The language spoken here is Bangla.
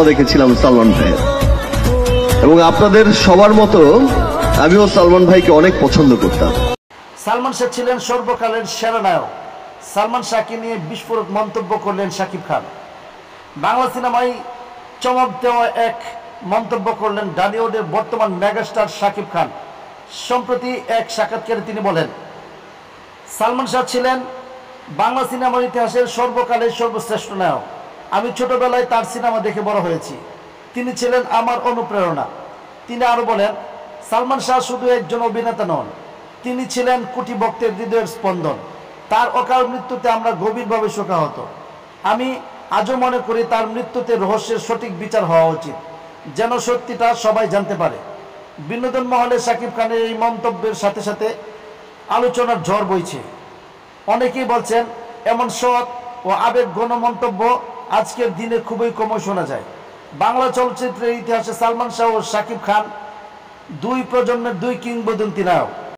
দেখেছিলাম সালমান ভাই, এবং আপনাদের সবার মতো আমিও সালমান ভাইকে অনেক পছন্দ করতাম। সালমান শাহ ছিলেন সর্বকালের সেরা নায়ক। সালমান শাহকে নিয়ে বিস্ফোরক মন্তব্য করলেন শাকিব খান। বাংলা সিনেমায় চমক দেওয়া এক মন্তব্য করলেন ঢালিউডের বর্তমান মেগাস্টার শাকিব খান। সম্প্রতি এক সাক্ষাৎকারে তিনি বলেন, সালমান শাহ ছিলেন বাংলা সিনেমার ইতিহাসের সর্বকালের সর্বশ্রেষ্ঠ নায়ক। আমি ছোটবেলায় তার সিনেমা দেখে বড় হয়েছি। তিনি ছিলেন আমার অনুপ্রেরণা। তিনি আরও বলেন, সালমান শাহ শুধু একজন অভিনেতা নন, তিনি ছিলেন কোটি ভক্তের হৃদয়ের স্পন্দন। তার অকাল মৃত্যুতে আমরা গভীরভাবে শোকাহত। আমি আজও মনে করি তার মৃত্যুতে রহস্যের সঠিক বিচার হওয়া উচিত, যেন সত্যিটা সবাই জানতে পারে। বিনোদন মহলে শাকিব খানের এই মন্তব্যের সাথে সাথে আলোচনার ঝড় বইছে। অনেকেই বলছেন, এমন সৎ ও আবেগঘন মন্তব্য আজকের দিনে খুবই কম শোনা যায়। বাংলা চলচ্চিত্রের ইতিহাসে সালমান শাহ ও শাকিব খান দুই প্রজন্মের দুই কিংবদন্তি নায়ক।